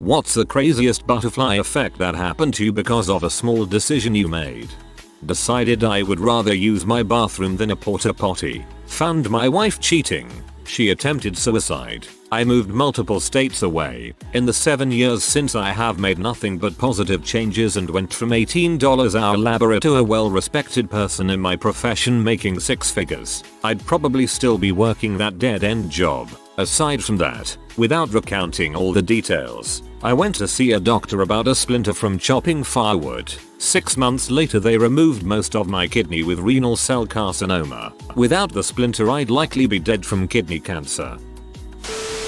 What's the craziest butterfly effect that happened to you because of a small decision you made? Decided I would rather use my bathroom than a porta potty. Found my wife cheating. She attempted suicide. I moved multiple states away. In the 7 years since, I have made nothing but positive changes and went from $18 hour laborer to a well-respected person in my profession making 6 figures. I'd probably still be working that dead-end job. Aside from that, without recounting all the details, I went to see a doctor about a splinter from chopping firewood. 6 months later they removed most of my kidney with renal cell carcinoma. Without the splinter I'd likely be dead from kidney cancer.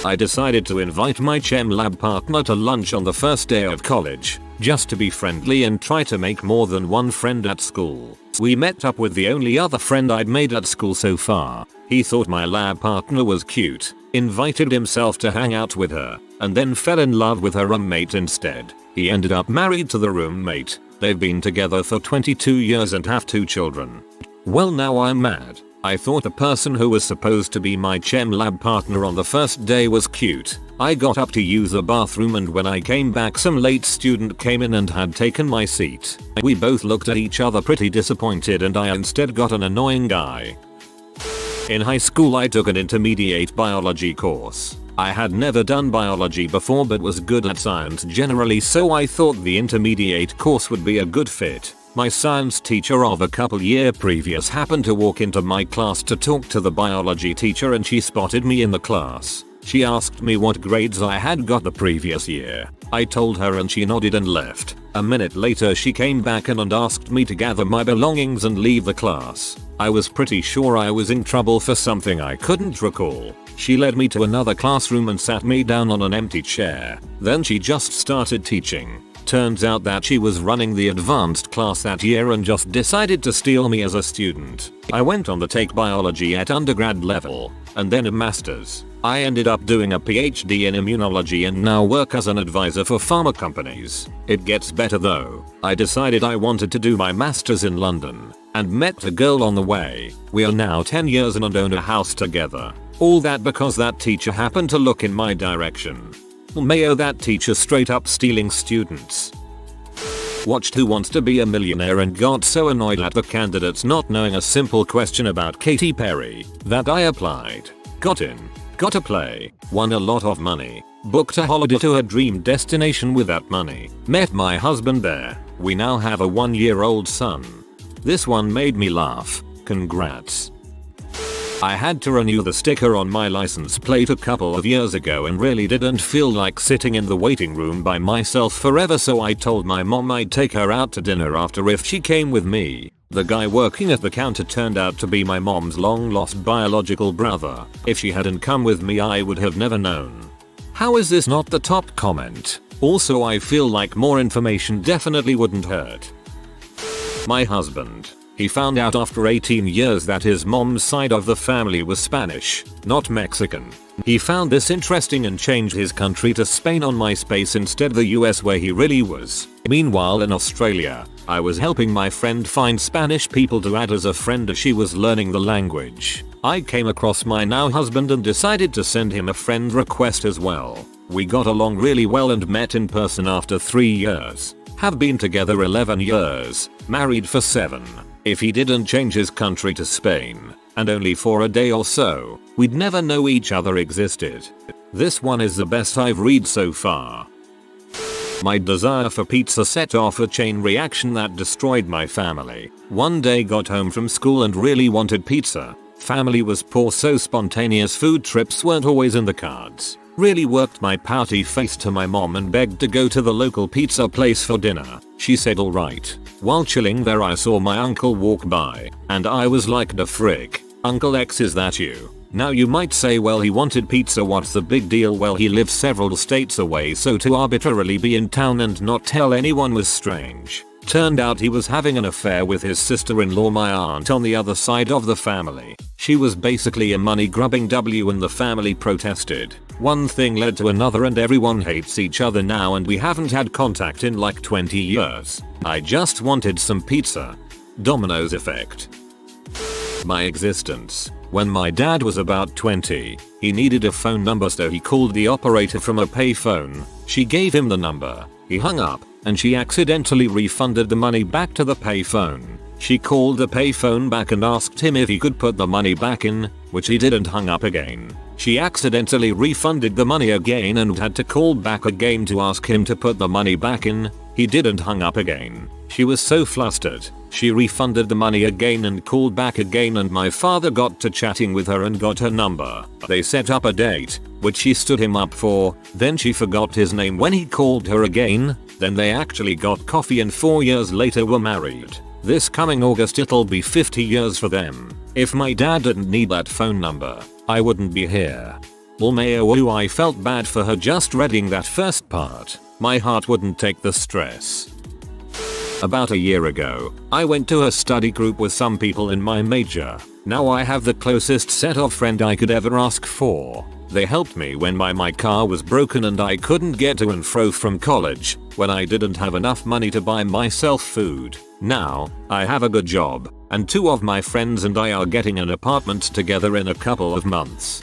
I decided to invite my chem lab partner to lunch on the first day of college, just to be friendly and try to make more than one friend at school. We met up with the only other friend I'd made at school so far. He thought my lab partner was cute, invited himself to hang out with her, and then fell in love with her roommate instead. He ended up married to the roommate. They've been together for 22 years and have 2 children. Well, now I'm mad. I thought the person who was supposed to be my chem lab partner on the first day was cute. I got up to use the bathroom, and when I came back some late student came in and had taken my seat. We both looked at each other pretty disappointed and I instead got an annoying guy. In high school I took an intermediate biology course. I had never done biology before but was good at science generally, so I thought the intermediate course would be a good fit. My science teacher of a couple year previous happened to walk into my class to talk to the biology teacher, and she spotted me in the class. She asked me what grades I had got the previous year. I told her and she nodded and left. A minute later she came back in and asked me to gather my belongings and leave the class. I was pretty sure I was in trouble for something I couldn't recall. She led me to another classroom and sat me down on an empty chair. Then she just started teaching. Turns out that she was running the advanced class that year and just decided to steal me as a student. I went on to take biology at undergrad level, and then a master's. I ended up doing a PhD in immunology and now work as an advisor for pharma companies. It gets better though. I decided I wanted to do my master's in London, and met a girl on the way. We are now 10 years in and own a house together. All that because that teacher happened to look in my direction. Mayo, that teacher straight up stealing students. Watched Who Wants to Be a Millionaire and got so annoyed at the candidates not knowing a simple question about Katy Perry that I applied. Got in. Got to play. Won a lot of money. Booked a holiday to her dream destination with that money. Met my husband there. We now have a 1-year-old son. This one made me laugh. Congrats. I had to renew the sticker on my license plate a couple of years ago and really didn't feel like sitting in the waiting room by myself forever, so I told my mom I'd take her out to dinner after if she came with me. The guy working at the counter turned out to be my mom's long lost biological brother. If she hadn't come with me I would have never known. How is this not the top comment? Also, I feel like more information definitely wouldn't hurt. My husband. He found out after 18 years that his mom's side of the family was Spanish, not Mexican. He found this interesting and changed his country to Spain on MySpace instead of the US where he really was. Meanwhile in Australia, I was helping my friend find Spanish people to add as a friend as she was learning the language. I came across my now husband and decided to send him a friend request as well. We got along really well and met in person after 3 years. Have been together 11 years, married for 7. If he didn't change his country to Spain, and only for a day or so, we'd never know each other existed. This one is the best I've read so far. My desire for pizza set off a chain reaction that destroyed my family. One day got home from school and really wanted pizza. Family was poor, so spontaneous food trips weren't always in the cards. Really worked my pouty face to my mom and begged to go to the local pizza place for dinner. She said alright. While chilling there I saw my uncle walk by, and I was like, the frick, Uncle X, is that you? Now you might say, well, he wanted pizza, what's the big deal? Well, he lives several states away, so to arbitrarily be in town and not tell anyone was strange. Turned out he was having an affair with his sister-in-law, my aunt on the other side of the family. She was basically a money-grubbing W and the family protested. One thing led to another and everyone hates each other now and we haven't had contact in like 20 years. I just wanted some pizza. Domino's effect. My existence. When my dad was about 20, he needed a phone number, so he called the operator from a payphone. She gave him the number. He hung up, and she accidentally refunded the money back to the payphone. She called the payphone back and asked him if he could put the money back in, which he did, and hung up again. She accidentally refunded the money again and had to call back again to ask him to put the money back in. He did and hung up again. She was so flustered. She refunded the money again and called back again, and my father got to chatting with her and got her number. They set up a date, which she stood him up for. Then she forgot his name when he called her again. Then they actually got coffee and 4 years later were married. This coming August it'll be 50 years for them. If my dad didn't need that phone number, I wouldn't be here. LMAO, I felt bad for her just reading that first part. My heart wouldn't take the stress. About a year ago, I went to a study group with some people in my major. Now I have the closest set of friend I could ever ask for. They helped me when my car was broken and I couldn't get to and fro from college, when I didn't have enough money to buy myself food. Now, I have a good job, and 2 of my friends and I are getting an apartment together in a couple of months.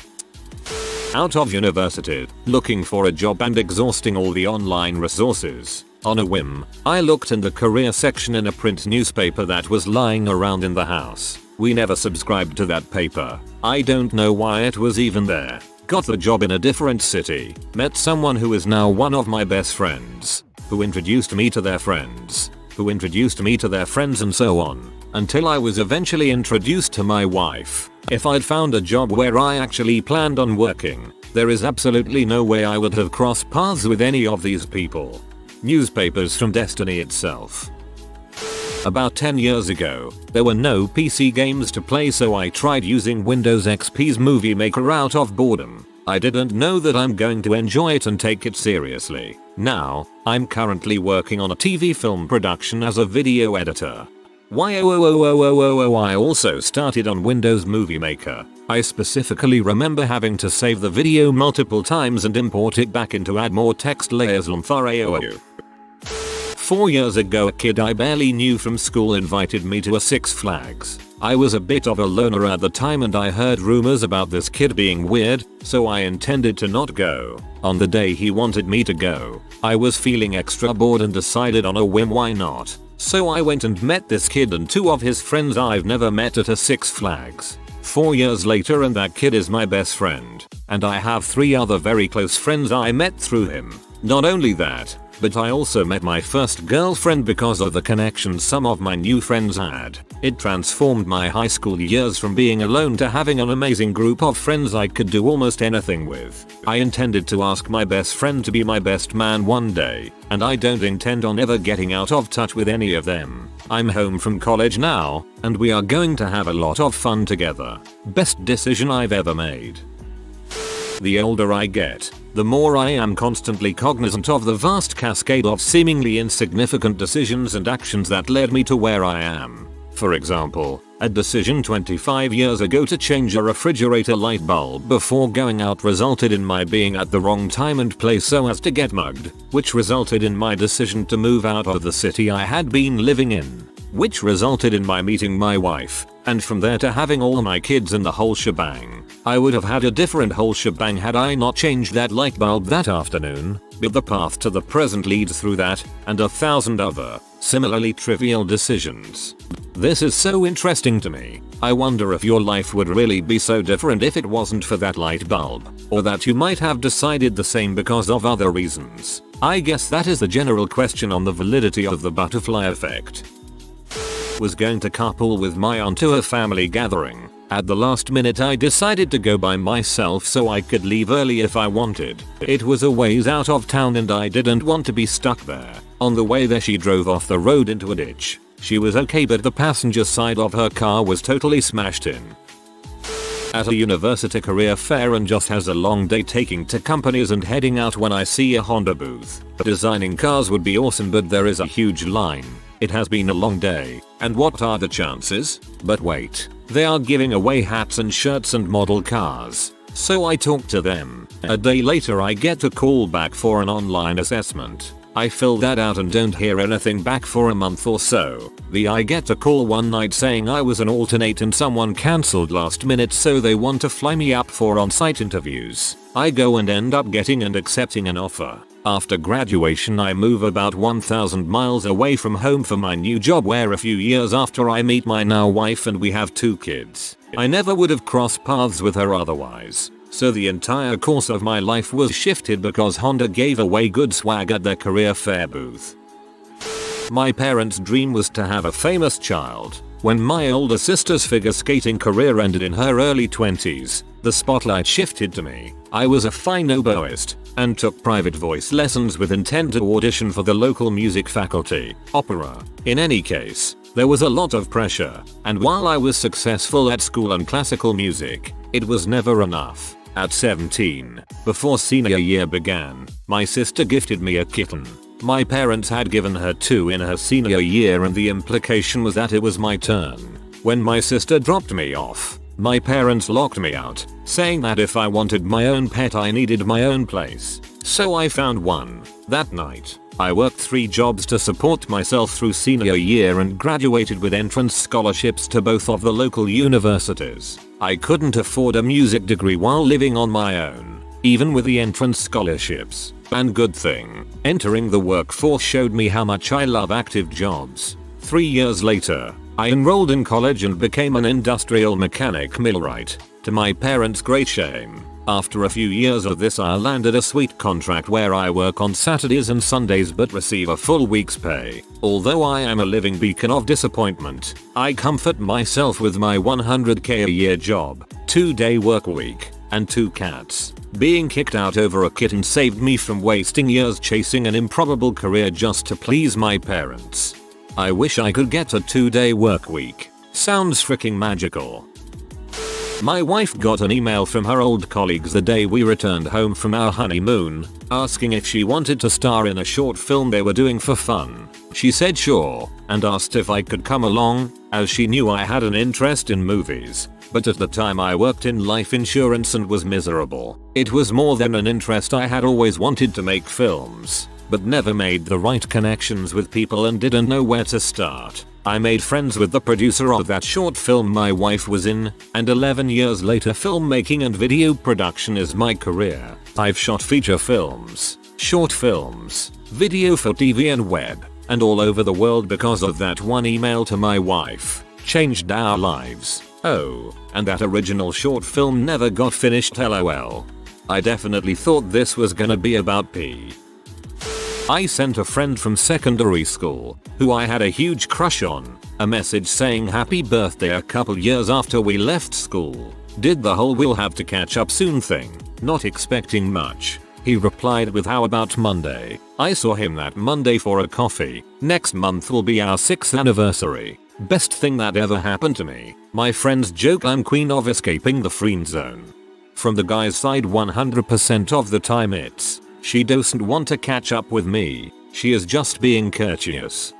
Out of university, looking for a job and exhausting all the online resources. On a whim, I looked in the career section in a print newspaper that was lying around in the house. We never subscribed to that paper. I don't know why it was even there. Got the job in a different city. Met someone who is now one of my best friends. Who introduced me to their friends. Who introduced me to their friends, and so on. Until I was eventually introduced to my wife. If I'd found a job where I actually planned on working, there is absolutely no way I would have crossed paths with any of these people. Newspapers from destiny itself. About 10 years ago, there were no PC games to play, so I tried using Windows XP's Movie Maker out of boredom. I didn't know that I'm going to enjoy it and take it seriously. Now, I'm currently working on a TV film production as a video editor. I also started on Windows Movie Maker. I specifically remember having to save the video multiple times and import it back in to add more text layers on 4 years ago, a kid I barely knew from school invited me to a Six Flags. I was a bit of a loner at the time and I heard rumors about this kid being weird, so I intended to not go. On the day he wanted me to go, I was feeling extra bored and decided on a whim why not. So I went and met this kid and 2 of his friends I've never met at a Six Flags. 4 years later and that kid is my best friend. And I have 3 other very close friends I met through him. Not only that, but I also met my first girlfriend because of the connection some of my new friends had. It transformed my high school years from being alone to having an amazing group of friends I could do almost anything with. I intended to ask my best friend to be my best man one day, and I don't intend on ever getting out of touch with any of them. I'm home from college now, and we are going to have a lot of fun together. Best decision I've ever made. The older I get, the more I am constantly cognizant of the vast cascade of seemingly insignificant decisions and actions that led me to where I am. For example, a decision 25 years ago to change a refrigerator light bulb before going out resulted in my being at the wrong time and place so as to get mugged, which resulted in my decision to move out of the city I had been living in, which resulted in my meeting my wife, and from there to having all my kids and the whole shebang. I would have had a different whole shebang had I not changed that light bulb that afternoon, but the path to the present leads through that, and 1,000 other, similarly trivial decisions. This is so interesting to me. I wonder if your life would really be so different if it wasn't for that light bulb, or that you might have decided the same because of other reasons. I guess that is the general question on the validity of the butterfly effect. Was going to carpool with my aunt to a family gathering. At the last minute I decided to go by myself so I could leave early if I wanted. It was a ways out of town and I didn't want to be stuck there. On the way there she drove off the road into a ditch. She was okay, but the passenger side of her car was totally smashed in. At a university career fair and just has a long day taking to companies and heading out when I see a Honda booth. Designing cars would be awesome, but there is a huge line. It has been a long day, and what are the chances? But wait, they are giving away hats and shirts and model cars. So I talk to them. A day later I get a call back for an online assessment. I fill that out and don't hear anything back for a month or so. I get a call one night saying I was an alternate and someone cancelled last minute, so they want to fly me up for on-site interviews. I go and end up getting and accepting an offer. After graduation I move about 1,000 miles away from home for my new job, where a few years after I meet my now wife and we have 2 kids. I never would have crossed paths with her otherwise. So the entire course of my life was shifted because Honda gave away good swag at their career fair booth. My parents' dream was to have a famous child. When my older sister's figure skating career ended in her early 20s, the spotlight shifted to me. I was a fine oboist and took private voice lessons with intent to audition for the local music faculty, opera. In any case, there was a lot of pressure, and while I was successful at school and classical music, it was never enough. At 17, before senior year began, my sister gifted me a kitten. My parents had given her 2 in her senior year, and the implication was that it was my turn. When my sister dropped me off, my parents locked me out, saying that if I wanted my own pet I needed my own place. So I found one. That night, I worked 3 jobs to support myself through senior year and graduated with entrance scholarships to both of the local universities. I couldn't afford a music degree while living on my own, even with the entrance scholarships. And good thing, entering the workforce showed me how much I love active jobs. 3 years later, I enrolled in college and became an industrial mechanic millwright, to my parents' great shame. After a few years of this I landed a sweet contract where I work on Saturdays and Sundays but receive a full week's pay. Although I am a living beacon of disappointment, I comfort myself with my $100k a year job, 2-day work week, and 2 cats. Being kicked out over a kitten saved me from wasting years chasing an improbable career just to please my parents. I wish I could get a 2-day work week. Sounds freaking magical. My wife got an email from her old colleagues the day we returned home from our honeymoon, asking if she wanted to star in a short film they were doing for fun. She said sure, and asked if I could come along, as she knew I had an interest in movies. But at the time I worked in life insurance and was miserable. It was more than an interest, I had always wanted to make films, but never made the right connections with people and didn't know where to start. I made friends with the producer of that short film my wife was in, and 11 years later filmmaking and video production is my career. I've shot feature films, short films, video for TV and web, and all over the world because of that one email to my wife. Changed our lives. Oh, and that original short film never got finished, lol. I definitely thought this was gonna be about pee. I sent a friend from secondary school, who I had a huge crush on, a message saying happy birthday a couple years after we left school. Did the whole we'll have to catch up soon thing, not expecting much. He replied with how about Monday. I saw him that Monday for a coffee. Next month will be our 6th anniversary. Best thing that ever happened to me. My friends joke I'm queen of escaping the friend zone. From the guy's side 100% of the time it's, she doesn't want to catch up with me, she is just being courteous.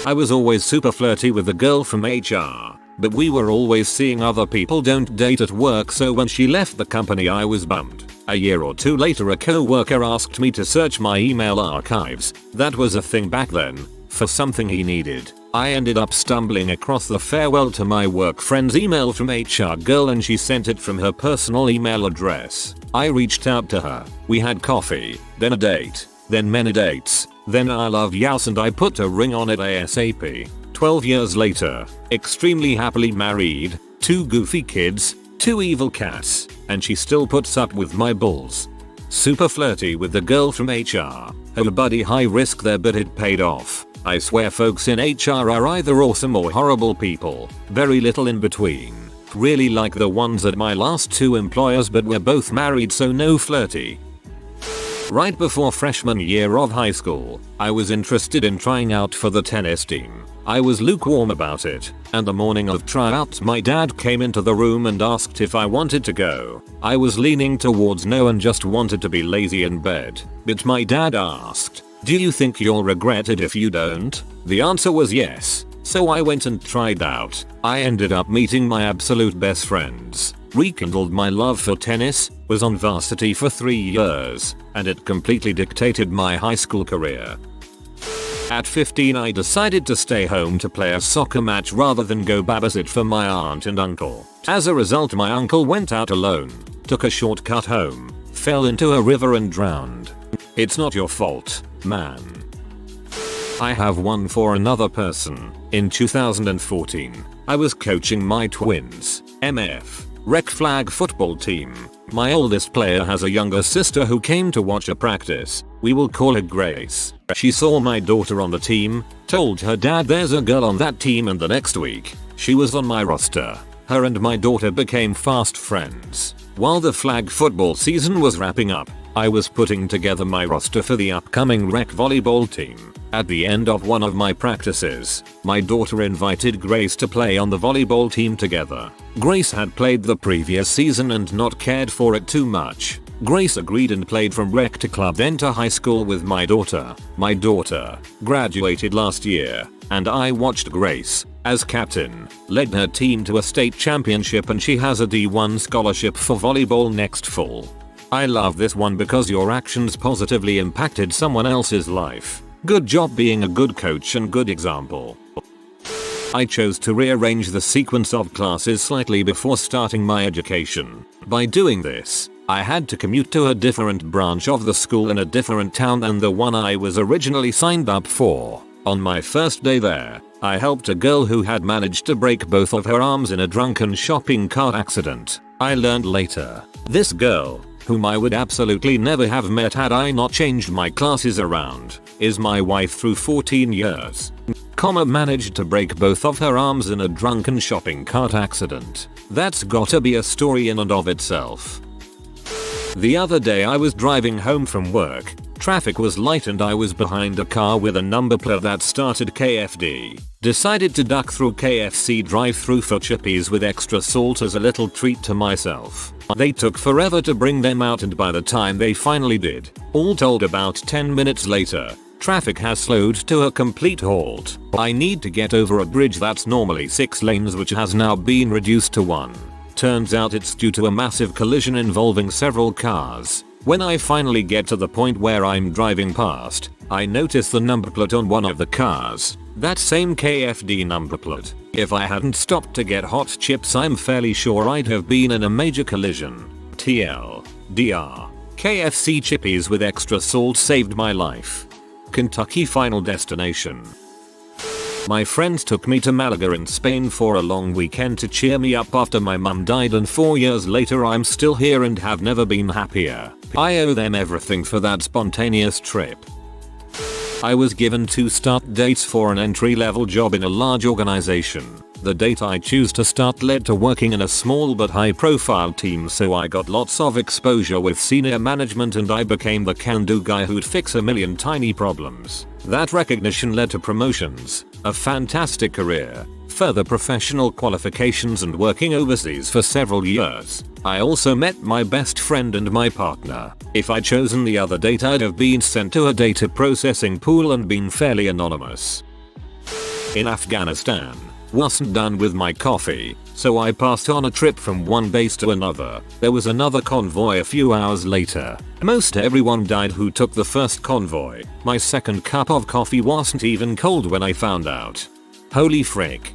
I was always super flirty with the girl from HR, but we were always seeing other people don't date at work, so when she left the company I was bummed. A year or 2 later a co-worker asked me to search my email archives, that was a thing back then, for something he needed. I ended up stumbling across the farewell to my work friend's email from HR girl, and she sent it from her personal email address. I reached out to her, we had coffee, then a date, then many dates, then I love yous and I put a ring on it ASAP. 12 years later, extremely happily married, 2 goofy kids, 2 evil cats, and she still puts up with my bulls. Super flirty with the girl from HR. Oh buddy, high risk there but it paid off. I swear folks in HR are either awesome or horrible people, very little in between. Really like the ones at my last 2 employers, but we're both married so no flirty. Right before freshman year of high school, I was interested in trying out for the tennis team. I was lukewarm about it, and the morning of tryouts my dad came into the room and asked if I wanted to go. I was leaning towards no and just wanted to be lazy in bed, but my dad asked, "Do you think you'll regret it if you don't?" The answer was yes, so I went and tried out. I ended up meeting my absolute best friends. rekindled my love for tennis, was on varsity for 3 years, and it completely dictated my high school career. At 15 I decided to stay home to play a soccer match rather than go babysit for my aunt and uncle. As a result my uncle went out alone, took a shortcut home, fell into a river and drowned. It's not your fault, man. I have one for another person. In 2014, I was coaching my twins, MF, rec flag football team. My oldest player has a younger sister who came to watch a practice. We will call her Grace. She saw my daughter on the team, told her dad there's a girl on that team, and the next week, she was on my roster. Her and my daughter became fast friends. While the flag football season was wrapping up, I was putting together my roster for the upcoming rec volleyball team. At the end of one of my practices, my daughter invited Grace to play on the volleyball team together. Grace had played the previous season and not cared for it too much. Grace agreed and played from rec to club then to high school with my daughter. My daughter graduated last year, and I watched Grace, as captain, led her team to a state championship, and she has a D1 scholarship for volleyball next fall. I love this one because your actions positively impacted someone else's life. Good job being a good coach and good example. I chose to rearrange the sequence of classes slightly before starting my education. By doing this, I had to commute to a different branch of the school in a different town than the one I was originally signed up for. On my first day there, I helped a girl who had managed to break both of her arms in a drunken shopping cart accident. I learned later, this girl, whom I would absolutely never have met had I not changed my classes around, is my wife through 14 years. Managed to break both of her arms in a drunken shopping cart accident. That's gotta be a story in and of itself. The other day I was driving home from work. Traffic was light and I was behind a car with a number plate that started KFD. Decided to duck through KFC drive-thru for chippies with extra salt as a little treat to myself. They took forever to bring them out, and by the time they finally did, all told about 10 minutes later, traffic has slowed to a complete halt. I need to get over a bridge that's normally 6 lanes which has now been reduced to 1. Turns out it's due to a massive collision involving several cars. When I finally get to the point where I'm driving past, I notice the number plate on one of the cars. That same KFD number plate. If I hadn't stopped to get hot chips, I'm fairly sure I'd have been in a major collision. TLDR. KFC chippies with extra salt saved my life. Kentucky final destination. My friends took me to Malaga in Spain for a long weekend to cheer me up after my mum died, and 4 years later I'm still here and have never been happier. I owe them everything for that spontaneous trip. I was given 2 start dates for an entry-level job in a large organization. The date I choose to start led to working in a small but high-profile team, so I got lots of exposure with senior management and I became the can-do guy who'd fix a million tiny problems. That recognition led to promotions, a fantastic career, further professional qualifications, and working overseas for several years. I also met my best friend and my partner. If I'd chosen the other date, I'd have been sent to a data processing pool and been fairly anonymous. In Afghanistan, wasn't done with my coffee, so I passed on a trip from one base to another. There was another convoy a few hours later. Most everyone died who took the first convoy. My second cup of coffee wasn't even cold when I found out. Holy frick.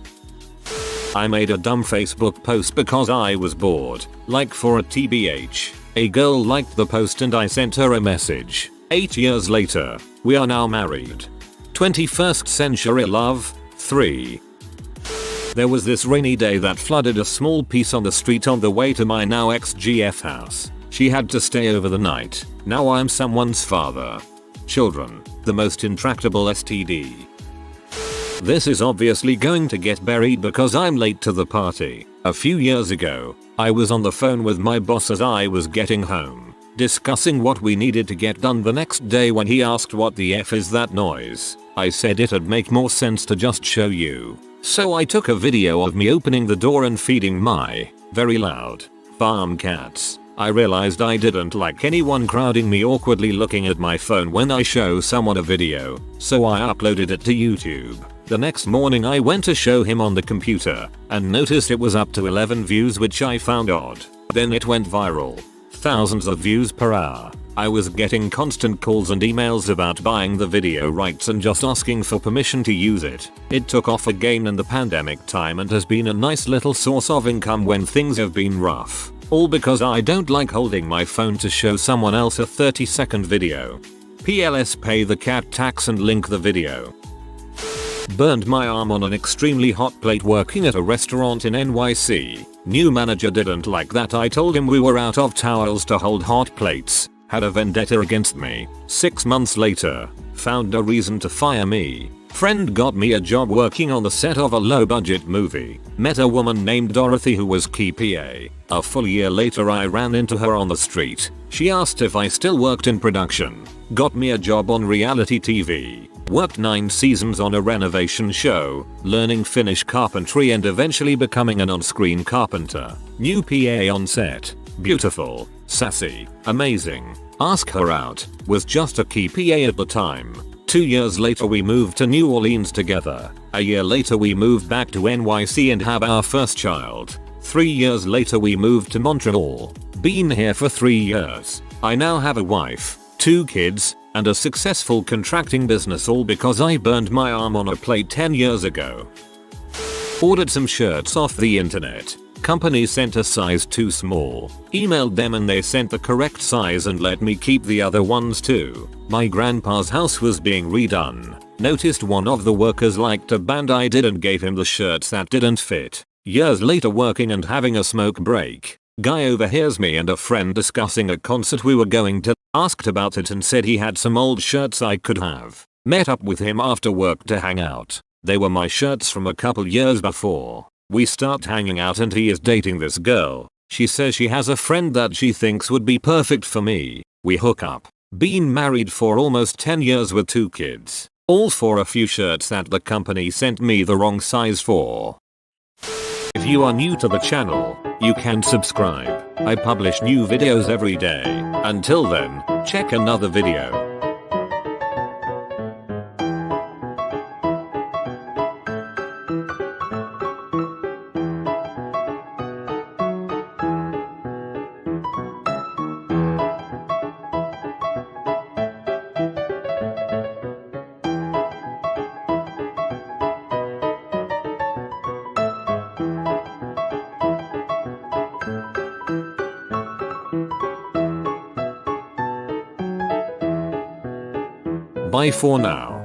I made a dumb Facebook post because I was bored. Like for a TBH. A girl liked the post and I sent her a message. 8 years later, we are now married. 21st century love, 3. There was this rainy day that flooded a small piece on the street on the way to my now ex-GF house. She had to stay over the night. Now I'm someone's father. Children, the most intractable STD. This is obviously going to get buried because I'm late to the party. A few years ago, I was on the phone with my boss as I was getting home, discussing what we needed to get done the next day when he asked what the F is that noise. I said it'd make more sense to just show you. So I took a video of me opening the door and feeding my very loud farm cats. I realized I didn't like anyone crowding me awkwardly looking at my phone when I show someone a video, so I uploaded it to YouTube. The next morning I went to show him on the computer and noticed it was up to 11 views, which I found odd. Then it went viral. Thousands of views per hour. I was getting constant calls and emails about buying the video rights and just asking for permission to use it. It took off again in the pandemic time and has been a nice little source of income when things have been rough. All because I don't like holding my phone to show someone else a 30-second video. PLS, pay the cat tax and link the video. Burned my arm on an extremely hot plate working at a restaurant in NYC. New manager didn't like that I told him we were out of towels to hold hot plates. Had a vendetta against me. 6 months later, found a reason to fire me. Friend got me a job working on the set of a low budget movie. Met a woman named Dorothy who was key PA. A full year later I ran into her on the street. She asked if I still worked in production. Got me a job on reality TV. Worked 9 seasons on a renovation show, learning Finnish carpentry and eventually becoming an on-screen carpenter. New PA on set. Beautiful, sassy, amazing. Ask her out. Was just a key PA at the time. 2 years later we moved to New Orleans together. A year later we moved back to NYC and have our first child. 3 years later we moved to Montreal. Been here for 3 years. I now have a wife, 2 kids, and a successful contracting business, all because I burned my arm on a plate 10 years ago. Ordered some shirts off the internet. Company sent a size too small. Emailed them and they sent the correct size and let me keep the other ones too. My grandpa's house was being redone. Noticed one of the workers liked a band I did and gave him the shirts that didn't fit. Years later, working and having a smoke break, guy overhears me and a friend discussing a concert we were going to, asked about it and said he had some old shirts I could have. Met up with him after work to hang out. They were my shirts from a couple years before. We start hanging out and he is dating this girl. She says she has a friend that she thinks would be perfect for me. We hook up. Been married for almost 10 years with 2 kids. All for a few shirts that the company sent me the wrong size for. If you are new to the channel, you can subscribe. I publish new videos every day. Until then, check another video. Bye for now.